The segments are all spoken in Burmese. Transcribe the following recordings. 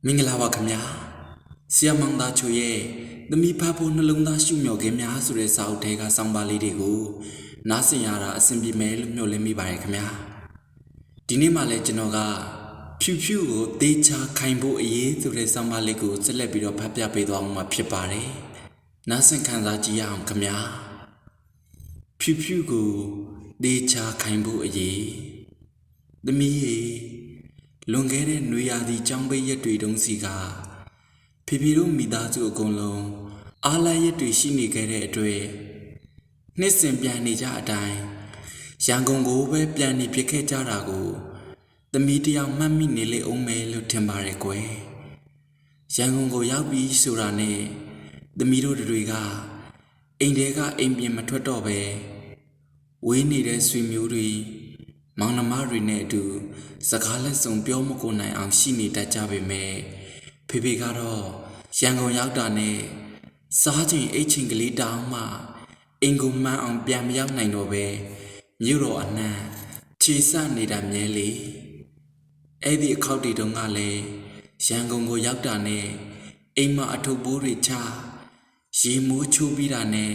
မင်္ဂလာပါခင်ဗျာဆီယမောင်သားချိုရဲ့သမီးဖဖို့နှလုံးသားရှုမြော်ခြင်းများဆိုတဲ့စာအုပ်ထဲကစောင်းပါလေးတွေကိုနားဆင်ရတာအဆင်ပြေမယ်လို့မျှော်လင့်မိပါတယ်ခင်ဗျာဒီနေ့မှလည်းကျွန်တော်ကဖြူဖြူကိုတေးချခိုင်ဖို့အရေးဆိုတဲ့စောင်းပါလေးကိုဆက်လက်ပြီးတော့ဖတ်ပြပေးသွားမှာဖြစ်ပါတယ်နားဆင်ခံစားကြည့်ရအောင်ခင်ဗျာဖြူဖြူကိုတေးချခိုင်ဖို့အရေးသမီးရေလွန်ခဲ့တဲ့နွေရာသီကျောင်းပိတ်ရက်တွေတုန်းစီကဖေဖေတို့မိသားစုအကုန်လုံးအားလပ်ရက်တွေရှိနေခဲ့တဲ့အတွက်နှစ်စဉ်ပြန်နေကြအတိုင်းရန်ကုန်ကိုပဲပြန်နေဖြစ်ခဲ့ကြတာကိုသမီးတယောက်မှတ်မိနေလေအောင်မယ်လို့ထင်ပါတယ်ကွယ်ရန်ကုန်ကိုရောက်ပြီးဆိုတာနဲ့သမီးတို့တွေကအိမ်ထဲကအိမ်ပြင်မထွက်တော့ပဲဝေးနေတဲ့ဆွေမျိုးတွေမောင်နှမတွေနဲ့အတူစကားလက်ဆောင်ပြောမကုန်နိုင်အောင်ရှိနေတတ်ကြပေမဲ့ဖေဖေကတော့ရန်ကုန်ရောက်တာနဲ့စားချိန်အိတ်ချိန်ကလေးတောင်းမှအင်ကိုမှန်းအောင်ပြန်မရောက်နိုင်တော့ပဲမြို့တော်အနှံ့ခြေဆနေတာမြဲလေအဲ့ဒီအခောက်တွေတုန်းကလည်းရန်ကုန်ကိုရောက်တာနဲ့အိမ်မှာအထုပ်ပိုးတွေချရေမိုးချိုးပြီးတာနဲ့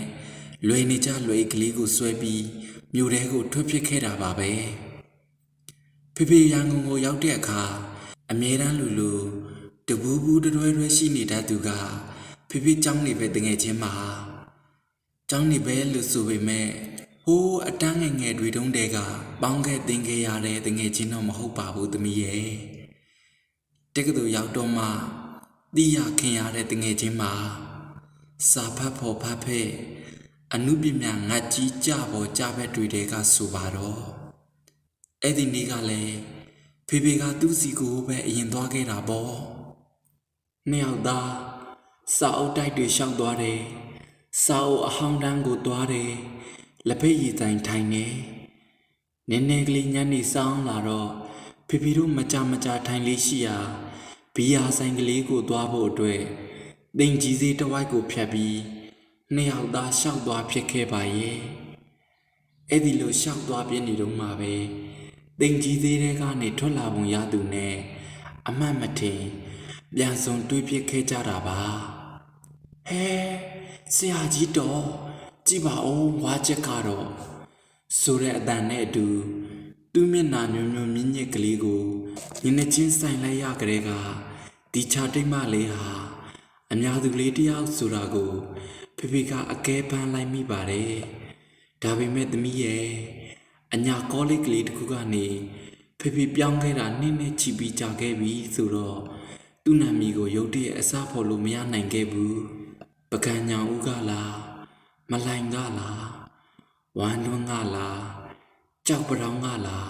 လွယ်နေကြလွယ်ကလေးကိုဆွဲပြီးမြို့ထဲကိုထွက်ဖြစ်ခဲ့တာပါပဲဖေဖေရန်ကုန်ကိုရောက်တဲ့အခါအမြဲတမ်းလူတပူးပူးတွဲရှိနေတတ်သူကဖေဖေကျောင်းနေပဲတငယ်ချင်းမှာကျောင်းနေပဲလို့ဆိုပေမဲ့ဟိုးအတန်းငယ်တွေတုန်းတည်းကပေါင်းခဲ့တင်ခဲ့ရတဲ့တငယ်ချင်းတော့မဟုတ်ပါဘူးသမီးရဲ့တက္ကသိုလ်ရောက်တော့မှသိရခင်ရတဲ့တငယ်ချင်းမှာစာဖတ်ဖို့ဖတ်ဖက်အနုပညာငတ်ကြီးကြပေါ်ကြဘက်တွေတဲကဆိုပါတော့အဲ့ဒီနေ့ကလည်းဖေဖေကသူ့စီကိုပဲအရင်သွားခဲ့တာပေါ့နှစ်ယောက်သားစာအုပ်တိုက်တွေရှောက်သွားတယ်စာအုပ်အဟောင်းတန်းကိုသွားတယ်လက်ဖက်ရည်တိုင်ထိုင်နေနည်းနည်းကလေးညနေဆောင်လာတော့ဖေဖေတို့မကြထိုင်လေးရှိရာဘီယာဆိုင်ကလေးကိုသွားဖို့အတွက်တင်ကြီးစေးတစ်ဝိုက်ကိုဖြတ်ပြီးနှစ်ယောက်သားရှောက်သွားဖြစ်ခဲ့ပါရဲ့အဲ့ဒီလိုရှောက်သွားပြနေတော့မှပဲတင်ကြီးသေးတဲ့ကနေထွက်လာပုံရသူနဲ့အမှတ်မထင်ပြန်စုံတွေးပြခဲ့ကြတာပါဟဲဆရာကြီးတော်ကြည့်ပါဦးဝါချက်ကတော့ဆိုတဲ့အတန်နဲ့အတူသူ့မျက်နှာမြုံမြင့်ကလေးကိုညနေချင်းဆိုင်လိုက်ရကြတဲ့ကဒီချာတိတ်မလေးဟာအများသူလေးတယောက်ဆိုတာကိုဖေဖေကအကဲပန်းလိုက်မိပါတယ်ဒါပေမဲ့သမီးရဲ့အညာကောလိပ်ကလေးတစ်ခုကနေဖေဖေပြောင်းခဲ့တာနည်းနည်းချီပြီးကြာခဲ့ပြီဆိုတော့သူ့နာမည်ကိုရုတ်တရက်အစားဖော်လို့မရနိုင်ခဲ့ဘူးပကံညောင်ဦးကလားမလိုင်ကလားဝမ်းလွန်းကလားကြောက်ပတောင်းကလား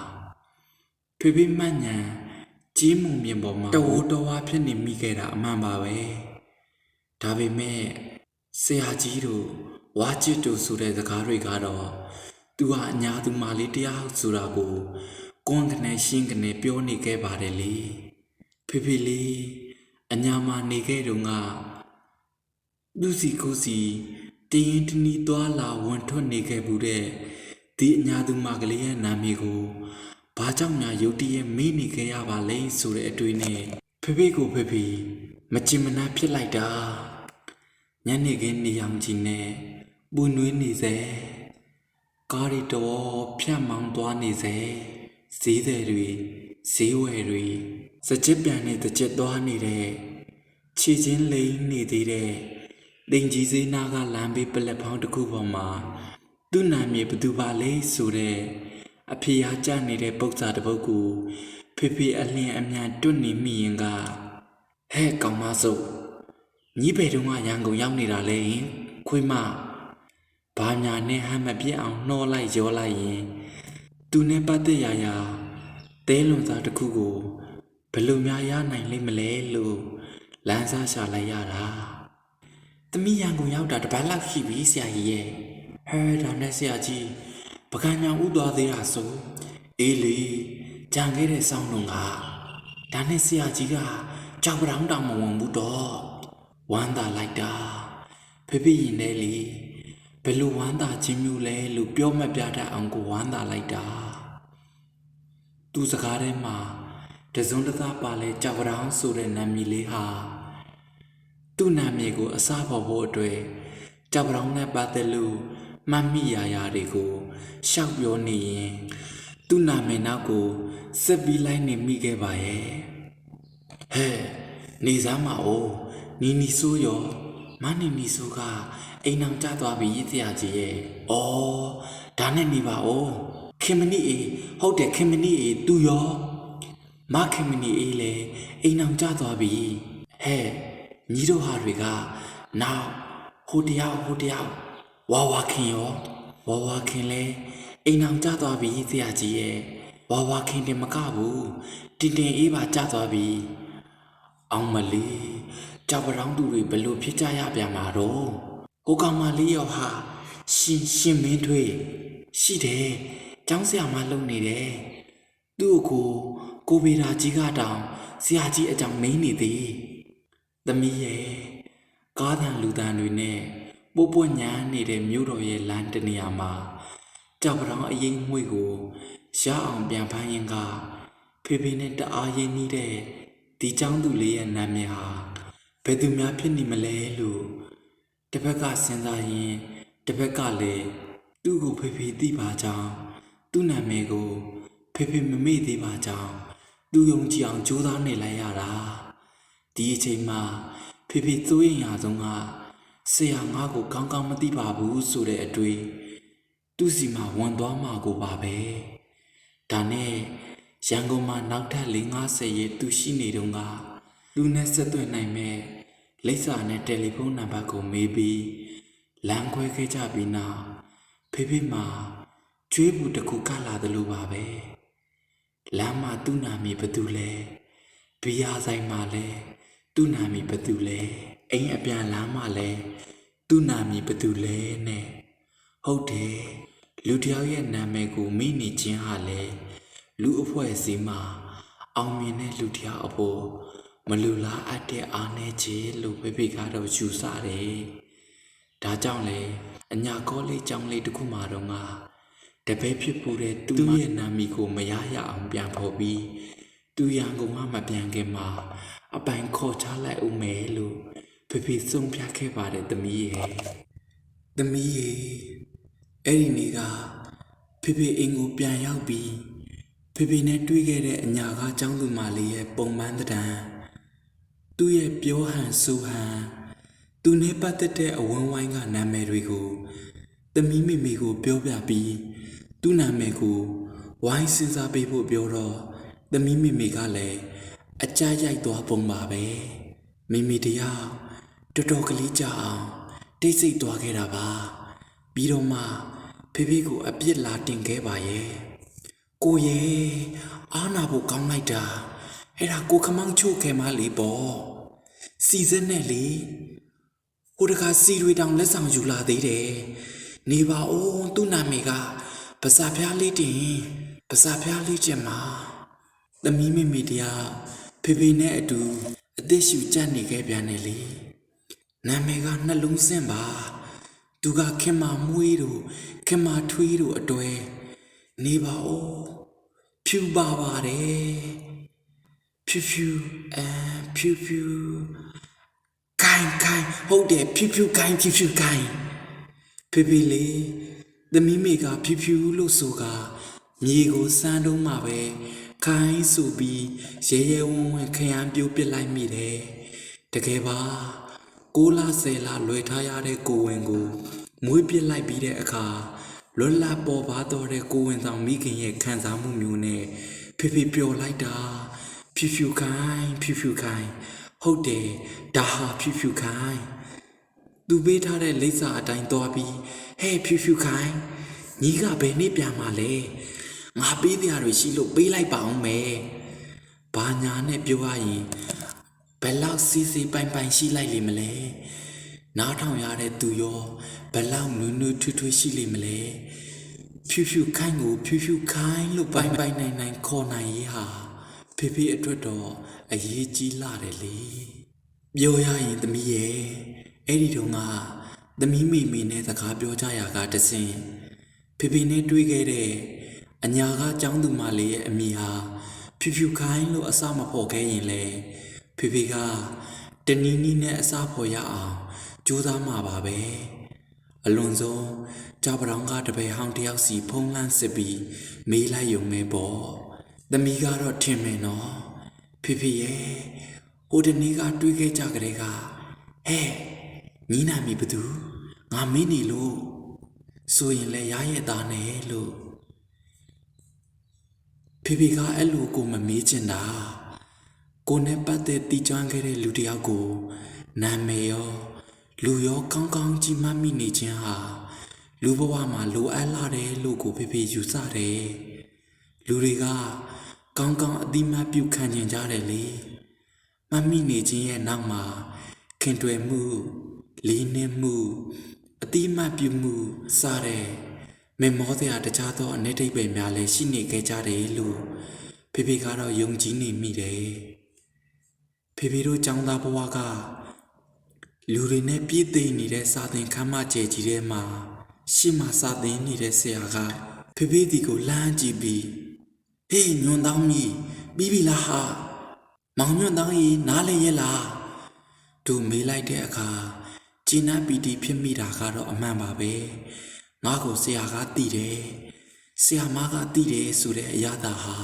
ဖေဖေမှတ်ညာကြီးမှုမြင်ပေါ်မှာတော်ဝါဖြစ်နေမိခဲ့တာအမှန်ပါပဲဒါပေမဲ့ဆရာကြီးတို့ဝါချစ်တို့ဆိုတဲ့စကားတွေကတော့သူဟာအညာသူမလေးတရားဆိုတာကိုကွန်းကနေရှင်းကနေပြောနေခဲ့ပါတယ်လေဖေဖေလေးအညာမှာနေခဲ့တုန်းကသူစီကိုစီတင်းရင်တနီးသွားလာဝန်ထွက်နေခဲ့ဘူးတဲ့ဒီအညာသူမကလေးရဲ့နာမည်ကိုဘာကြောင့်ညာရုတ်တရက်မေးနေခဲ့ရပါလဲဆိုတဲ့အတွေ့နဲ့ဖေဖေကိုဖေဖေမချင်မနာဖြစ်လိုက်တာညနေခင်းနေရောင်ကြီးနဲ့ပူနွေးနေစေကားရီတော်ဖြတ်မောင်းသွားနေစေဈေးသည်တွေဈေးဝယ်တွေစကြစ်ပြန်နဲ့တကြက်သွားနေတဲ့ခြေချင်းလိမ့်နေသေးတဲ့တင်ကြီးစေးနာကလမ်းဘေးပလက်ဖောင်းတစ်ခုပေါ်မှာသူ့နာမည်ဘသူပါလဲဆိုတဲ့အဖေအားကျနေတဲ့ပု္ပ္ပာတစ်ပုဒ်ကိုဖေဖေအလင်းအမြန်တွတ်နေမိရင်ကဟဲ့ကောင်မစုပ်ညီပေတုံးကရန်ကုန်ရောက်နေတာလေခွေးမဘာညာနဲ့ဟမ်းမပြစ်အောင်နှောလိုက်ရောလိုက်ရင်သူနဲ့ပတ်သက်ရာတဲလွန်စားတစ်ခုကိုဘယ်လိုများရနိုင်လိမ့်မလဲလို့လမ်းစားရှာလိုက်ရတာသမီးရန်ကုန်ရောက်တာတပတ်လောက်ရှိပြီဆရာကြီးရဲ့ဟဲ့ဒါနဲ့ဆရာကြီးပကံညာဥသွားသေးတာဆိုအေးလေကြံခဲ့တဲ့ဆောင်းလုံးကဒါနဲ့ဆရာကြီးကကြောက်ပတောင်းတောင်မဝင်ဘူးတော့ဝမ်းသာလိုက်တာဖေဖေရင်ထဲလေဘယ်လိုဝမ်းသာခြင်းမျိုးလဲလို့ပြောမပြတတ်အောင်ကိုဝမ်းသာလိုက်တာသူစကားထဲမှာ တစုံတစ်သားပါလဲကြောက်ပတောင်းဆိုတဲ့နာမည်လေးဟာသူ့နာမည်ကိုအစားပေါ်ဖို့အတွက်ကြောက်ပတောင်းနဲ့ပတ်သက်လို့မှတ်မိရာတွေကိုရှောက်ပြောနေရင်သူ့နာမည်နောက်ကိုဆက်ပြီးလိုက်နေမိခဲ့ပါရဲ့ဟဲ့နေစားမအိုးနီနီဆိုးရောမနီနီဆိုးကအိမ်အောင်ကျသွားပြီဆရာကြီးရဲ့အော်ဒါနဲ့နေပါဦးခင်မနီအေးဟုတ်တယ်ခင်မနီအေးသူရောမခင်မနီအေးလေအိမ်အောင်ကျသွားပြီဟဲ့ညီတို့ဟာတွေကနောက်ဟိုတယောက်ဝါဝါခင်ရောဝါဝါခင်လဲအိမ်အောင်ကျသွားပြီဆရာကြီးရဲ့ဝါဝါခင်တင်မကဘူးတင်အေးပါကျသွားပြီအောင်မလေးကြောက်ပတောင်းသူတွေဘလို့ဖြစ်ကြရပြန်မှာတော့ဟိုကောင်မလေးရောဟာရှင်မင်းထွေးရှိတယ်ကျောင်းဆရာမလုပ်နေတယ်သူ့ကိုဗေဒာကြီးကတောင်ဆရာကြီးအကြောင်းမင်းနေသေးသမီးရဲ့ကားတန်လူတန်တွေနဲ့ပို့ညာနေတဲ့မြို့တော်ရဲ့လမ်းတနေရာမှာကြောက်ပတောင်းအရင်ငွေကိုရအောင်ပြန်ဖမ်းရင်ကဖေနဲ့တအားရင်းနှီးတဲ့ဒီကျောင်းသူလေးရဲ့နာမည်ဟာဘယ်သူများဖြစ်နေမလဲလို့တစ်ဖက်ကစဉ်းစားရင်တစ်ဖက်ကလည်းသူ့ကိုဖေသိပါကြောင်းသူ့နာမည်ကိုဖေမမေ့သေးပါကြောင်းသူယုံကြည်အောင်ကြိုးစားနေလိုက်ရတာဒီအချိန်မှာဖေစိုးရင်ရာဆုံးကဆရာငါ့ကိုကောင်းကောင်းမသိပါဘူးဆိုတဲ့အတွေ့သူ့စီမှာဝန်သွားမှာကိုပါပဲဒါနဲ့ရန်ကုန်မှာနောက်ထပ်4-50ရဲ့သူရှိနေတုန်းကလူနဲ့ဆက်သွယ်နိုင်မဲ့လိပ်စာနဲ့တယ်လီဖုန်းနံပါတ်ကိုမေးပြီးလမ်းခွဲခဲ့ကြပြီးနောက်ဖေမှာကျွေးဘူးတစ်ခုကလာတယ်လို့ပါပဲလမ်းမှာသူ့နာမည်ဘယ်သူလဲဘီယာဆိုင်မှာလဲသူ့နာမည်ဘယ်သူလဲအိမ်အပြန်လမ်းမှာလဲသူ့နာမည်ဘယ်သူလဲနဲ့ဟုတ်တယ်လူတယောက်ရဲ့နာမည်ကိုမိနေခြင်းဟာလဲလူအဖွဲ့အစည်းမှာအောင်မြင်တဲ့လူတယောက်အဖို့မလူလားအပ်တဲ့အားနည်းခြင်းလို့ဖေကတော့ယူဆတယ်ဒါကြောင့်လေအညာကောလေးကျောင်းလေးတစ်ခုမှာတော့ငါတပည့်ဖြစ်ပူတဲ့သူ့ရဲ့နာမည်ကိုမရရအောင်ပြန်ဖော်ပြီးသူရန်ကုန်မှမပြန်ခင်မှာအပိုင်ခေါ်ချလိုက်ဦးမယ်လို့ဖေဆုံးဖြတ်ခဲ့ပါတယ်သမီးရဲ့အဲ့ဒီနေ့ကဖေအိမ်ကိုပြန်ရောက်ပြီးဖေနဲ့တွေ့ခဲ့တဲ့အညာကကျောင်းသူမလေးရဲ့ပုံမှန်တံသူ့ရဲ့ပြောဟန်ဆိုဟန်သူနဲ့ပတ်သက်တဲ့အဝန်းဝိုင်းကနာမည်တွေကိုသမီးမေကိုပြောပြပြီးသူ့နာမည်ကိုဝိုင်းစဉ်းစားပေးဖို့ပြောတော့သမီးမေကလည်းအကြရိုက်သွားပုံပါပဲမေတရားတော်တော်ကလေးကြာအောင်တိတ်ဆိတ်သွားခဲ့တာပါပြီးတော့မှဖေကိုအပြစ်လာတင်ခဲ့ပါရဲ့ကိုရဲ့အားနာဖို့ကောင်းလိုက်တာအဲ့ဒါကိုခမောင်းချို့ခဲ့မှလေပေါ့စီစက်နဲ့လေဟိုတခါစီတွေတောင်လက်ဆောင်ယူလာသေးတယ်နေပါဦးသူ့နာမည်ကပစာဖျားလေးကျင်မှာသမီးမေတရားဖေနဲ့အတူအသက်ရှူကြနေခဲ့ပြန်တယ်လေနာမည်ကနှလုံးစင်ပါသူကခင်မာမွေးတို့ခင်မာထွေးတို့အတွေ့နေပါဦးဖြူပါပါတယ်ဖြူကိုင်းဟုတ်တယ်ဖြူကိုင်းဖေလေသမီးမေကဖြူလို့ဆိုကမြေကိုစမ်းတော့မှပဲခိုင်းဆိုပြီးရဲဝံခရမ်းပြိုးပစ်လိုက်မိတယ်တကယ်ပါ6 လ 10 လလွယ်ထားရတဲ့ကိုဝင်ကိုမွေးပစ်လိုက်ပြီးတဲ့အခါလွတ်လပ်ပေါ်ပါတော့တဲ့ကိုဝင်ဆောင်မိခင်ရဲ့ခံစားမှုမျိုးနဲ့ဖေပျော်လိုက်တာဖြူခိုင်းဟုတ်တယ်ဒါဟာဖြူခိုင်းသူပေးထားတဲ့လိပ်စာအတိုင်းသွားပြီးဟဲ့ဖြူခိုင်းညီကဘယ်နေ့ပြန်มาလဲငါပေးတရားတွေရှိလို့ပေးလိုက်ပါအောင်မယ်ဘာညာနဲ့ပြောရရင်ဘယ်လောက်စီပိုင်ရှိလိုက်လိမ့်မလဲနားထောင်ရတဲ့သူရောဘယ်လောက်နွေထွေးရှိလိမ့်မလဲဖြူခိုင်းကိုဖြူခိုင်းလို့ပိုင်နိုင်ခေါ်နိုင်ရေးဟာဖေအတွက်တော့အရေးကြီးလာတယ်လေပြောရရင်သမီးရဲ့အဲ့ဒီတုန်းကသမီးမေနဲ့စကားပြောကြရာကတဆင့်ဖေနဲ့တွေ့ခဲ့တဲ့အညာကကျောင်းသူမလေးရဲ့အမိဟာ ဖြူဖြူခိုင်းလို့အစမဖို့ခဲ့ရင်လေဖေဖေကတနီးနီးနဲ့အစဖို့ရအောင်ကြိုးစားမှာပါပဲအလွန်ဆုံးကြောက်ပတောင်ကတပည့်ဟောင်းတယောက်စီဖုံးလန်းစစ်ပြီးမေးလိုက်ရုံပဲပေါ့သမီးကတော့ထင်မယ်နော်ဖေဖေရဲ့ဟိုတနေ့ကတွေးခဲ့ကြကြတဲ့ကဟဲ့ညီနာမီဘသူငါမင်းနေလို့ဆိုရင်လည်းရရဲ့သားနဲ့လို့ဖေဖေကအဲ့လိုကိုမမေးချင်တာကိုနဲ့ပတ်သက်တီးကျွမ်းခဲ့တဲ့လူတယောက်ကိုနာမည်ရောလူရောကောင်းကောင်းကြီးမှတ်မိနေခြင်းဟာလူဘဝမှာလိုအပ်လာတယ်လို့ကိုဖေဖေယူဆတယ်လူတွေကကောင်းကောင်းအတိမတ်ပြုခံကျင်ကြတယ်လေမှတ်မိနေခြင်းရဲ့နောက်မှာခင်တွယ်မှုလေးနက်မှုအတိမတ်ပြုမှုစတဲ့မမောစရာတခြားသောအနေထိပ်ပဲများလည်းရှိနေခဲ့ကြတယ်လို့ဖေဖေကတော့ယုံကြည်နေမိတယ်ဖေဖေတို့ចောင်းသားဘဝကလူတွေနဲ့ပြည့်သိမ့်နေတဲ့စာသင်ခန်းမကျဲကြီးထဲမှာရှေ့မှာစာသင်နေတဲ့ဆရာကဖေဖေဒီကိုလှမ်းကြည့်ပြီးဟေးညွန်တောင်းမီပြီးပြီလားဟာမောင်ညွန်တောင်းကြီးနားလဲရဲ့လားသူမေးလိုက်တဲ့အခါကျင်းနာပီတီဖြစ်မိတာကတော့အမှန်ပါပဲငါ့ကိုဆရာကတည်တယ်ဆရာမကတည်တယ်ဆိုတဲ့အရာသာဟာ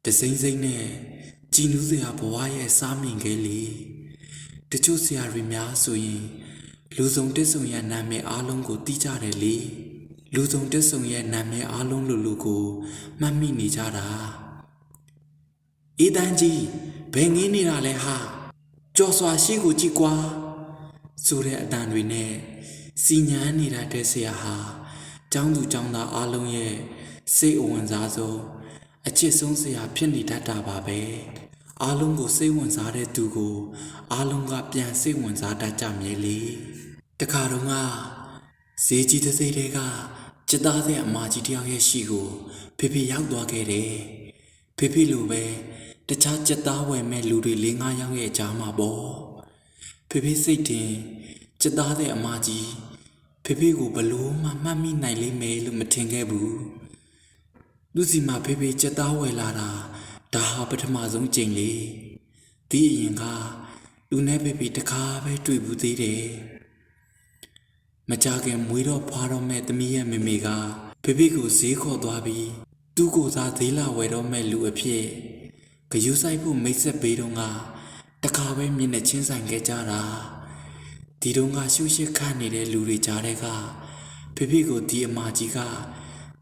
တစိမ့်စိမ့်နဲ့ကြည်နူးစရာဘဝရဲ့စားမြင်ခဲ့လေတချို့ဆရာတွေများဆိုရင်လူစုံတက်ဆုံရဲ့နာမည်အားလုံးကိုသိကြတယ်လေလူစုံတက်ဆုံရဲ့နာမည်အားလုံးလူကိုမှတ်မိနေကြတာအေးတန်းကြီးဘယ်ငင်းနေတာလဲဟာကြော်စွာရှိကိုကြည့်ကွာဆိုတဲ့အတန်တွေနဲ့စီညမ်းနေတာတဲ့ဆရာဟာကျောင်းသူကျောင်းသားအားလုံးရဲ့စိတ်အဝင်စားဆုံးအချစ်ဆုံးဆရာဖြစ်နေတတ်တာပါပဲအားလုံးကိုစိတ်ဝင်စားတဲ့သူကိုအားလုံးကပြန်စိတ်ဝင်စားတတ်ကြမြဲလေတခါတော့ကဈေးကြီးတစ်စိတ်တွေကကျသားတဲ့အမကြီးတယောက်ရဲ့ရှိကိုဖေဖေရောက်သွားခဲ့တယ်ဖေဖေလိုပဲတခြားကျသားဝယ်မဲ့လူတွေ၄-၅ယောက်ရဲ့ကြားမှာပေါ့ဖေဖေစိတ်တင်ကျသားတဲ့အမကြီးဖေဖေကိုဘလို့မှမှတ်မိနိုင်လိမ့်မယ်လို့မထင်ခဲ့ဘူးလူစီမှာဖေဖေကျသားဝယ်လာတာဒါဟာပထမဆုံးကြိမ်လေဒီအရင်ကလူနဲ့ဖေဖေတခါပဲတွေ့ဘူးသေးတယ်မကြခင်မွေးတော့ဖွာတော့မဲ့သမီးရဲ့မေမေကဖေဖေကိုဈေးခေါ်သွားပြီးသူ့ကိုစားဈေးလာဝယ်တော့မဲ့လူအဖြစ်ဂယူးဆိုင်ဖို့မိတ်ဆက်ပေးတော့ကတခါပဲမျက်နှာချင်းဆိုင်ခဲ့ကြတာဒီတော့ကရှုရှစ်ခတ်နေတဲ့လူတွေကြားတဲ့ကဖေဖေကိုဒီအမကြီးက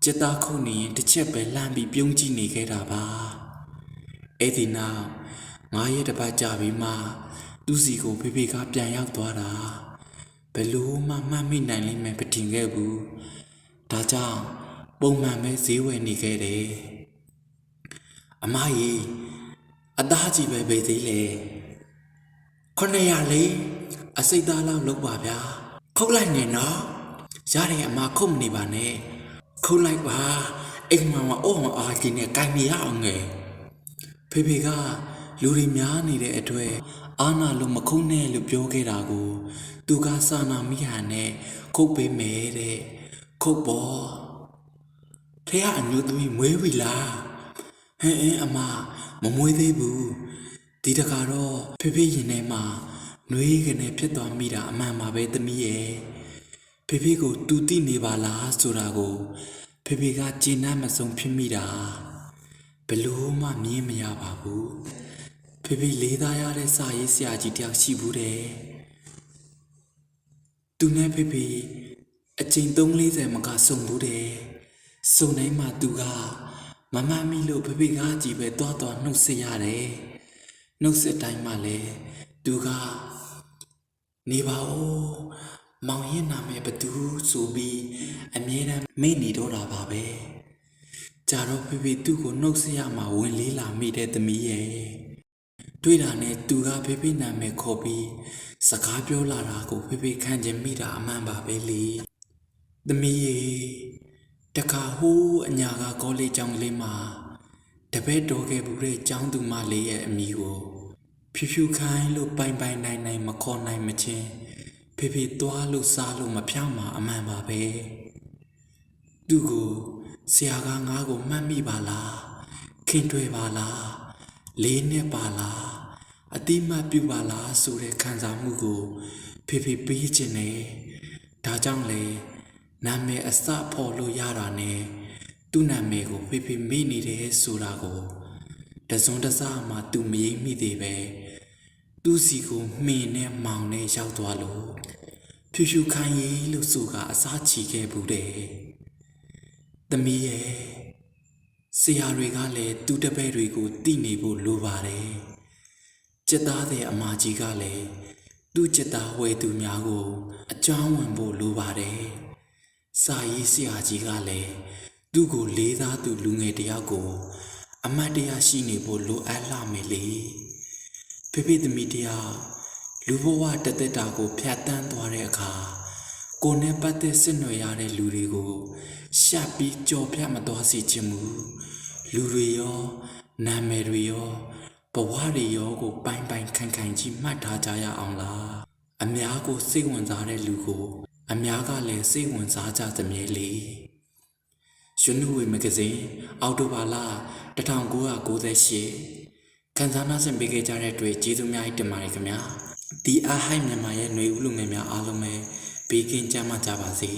စက်သားခုန်နေရင်တစ်ချက်ပဲလှမ်းပြီးပြုံးကြည့်နေခဲ့တာပါအဲ့ဒီနောက်9ရက်တပတ်ကြာပြီးမှသူ့စီကိုဖေဖေကပြန်ရောက်သွားတာဘယ်လို့မှမှတ်မိနိုင်လိမ့်မယ်မထင်ခဲ့ဘူးဒါကြောင့်ပုံမှန်ပဲဈေးဝယ်နေခဲ့တယ်အမကြီးအသားကြီးပဲပဲသေးလေ900လေအစိတ်သားလောက်လုပ်ပါဗျာခုတ်လိုက်နေနော်ရတယ်အမခုတ်မနေပါနဲ့ခုတ်လိုက်ပါအိမ်မှာအိုးအားကြီးနဲ့ကိုင်နေရအောင်ငယ်ဖေဖေကလူတွေများနေတဲ့အတွေ့အာနာလို့မခုတ်နဲ့လို့ပြောခဲ့တာကိုသူကစာနာမိဟန်နဲ့ခုတ်ပေးမယ်တဲ့ခုတ်ပေါ်ထဲကအမျိုးသမီးမွေးပြီလားဟင်းအမမမွေးသေးဘူးဒီတခါတော့ဖေဖေရင်ထဲမှာနှွေးကနေဖြစ်သွားမိတာအမှန်ပါပဲသမီးရဲ့ဖေဖေကိုတူတိနေပါလားဆိုတာကိုဖေဖေကကျေနပ်မဆုံးဖြစ်မိတာဘလို့မှမြင်မရပါဘူးဖေဖေလေးသားရတဲ့စာရေးဆရာကြီးတယောက်ရှိဘူးတဲ့သူနဲ့ဖေဖေအချိန်340မကစုံဘူးတဲ့စုံတိုင်းမှာသူကမမမီလို့ဖေဖေကကြီးပဲတွားနှုတ်ဆက်ရတယ်နှုတ်ဆက်တိုင်းမှာလဲသူကနေပါဦးမောင်ရင်နာမည်ဘသူဆိုပြီးအမြဲတမ်းမိတ်နေတော့တာပါပဲကြာတော့ဖေဖေသူ့ကိုနှုတ်ဆက်ရမှာဝင်လေးလာမိတဲ့သမီးရဲ့တွေ့တာနဲ့သူကဖေဖေနာမည်ခေါ်ပြီးစကားပြောလာတာကိုဖေဖေခံချင်မိတာအမှန်ပါပဲလေသမီးရဲ့တခါဟိုးအညာကကောလေးကျောင်းလေးမှာတပည့်တော်ခဲ့ဘူးတဲ့ကျောင်းသူမလေးရဲ့အမိကိုဖြူဖြူခိုင်းလို့ပိုင်နိုင်မခေါ်နိုင်မချင်းဖေဖေသွားလို့စားလို့မဖြောင်းမှာအမှန်ပါပဲသူကိုဆရာကငါ့ကိုမှတ်မိပါလားခ ခင်တွေပါလားလေးနှစ်ပါလားအတိမတ်ပြုပါလားဆိုတဲ့ခံစားမှုကိုဖေဖေပေးခြင်းနဲ့ဒါကြောင့်လေနာမည်အစဖော်လို့ရတာနဲ့သူ့နာမည်ကိုဖေဖေမေ့နေတယ်ဆိုတာကိုတစုံတစမှသူမရိပ်မိသေးပဲသူ့စီကိုမှင်နဲ့မောင်နဲ့ရောက်သွားလို့ဖြူဖြူခိုင်ရီလို့ဆိုကအစားချီခဲ့ဘူးတဲ့သမီးရဲ့ဆရာတွေကလည်းသူ့တပည့်တွေကိုသိနေဖို့လိုပါတယ်ကျက်သားတဲ့အမကြီးကလည်းသူ့ကျက်သားဝယ်သူများကိုအကြောင်းဝင်ဖို့လိုပါတယ်စာရေးဆရာကြီးကလည်းသူ့ကိုလေးစားသူလူငယ်တယောက်ကိုအမတ်တရားရှိနေဖို့လိုအပ်လာမယ်လေဖေဖေသမီးတရားလူဘဝတသက်တာကိုဖြတ်တန်းသွားတဲ့အခါကိုယ်နဲ့ပတ်သက်ဆက်နွယ်ရတဲ့လူတွေကိုရှက်ပြီးကြော်ဖြတ်မသွားစေချင်ဘူးလူတွေရောနာမည်တွေရောဘဝတွေရောကိုပိုင်ပိုင်ခိုင်ခိုင်ကြီးမှတ်ထားကြရအောင်လားအများကိုစိတ်ဝင်စားတဲ့လူကိုအများကလည်းစိတ်ဝင်စားကြသမြဲလေရွှေနုဝေမဂဇင်းအောက်တိုဘာလ1998ခန်းစားနာဆင်ပေးခဲ့ကြတဲ့အတွက်ကျေးဇူးများတင်ပါတယ်ခင်ဗျာဒီအားဟိုက်မြန်မာရဲ့ຫນွေဦးလူငယ်များအားလုံးပဲဘေးကင်းကြမှာကြပါစေ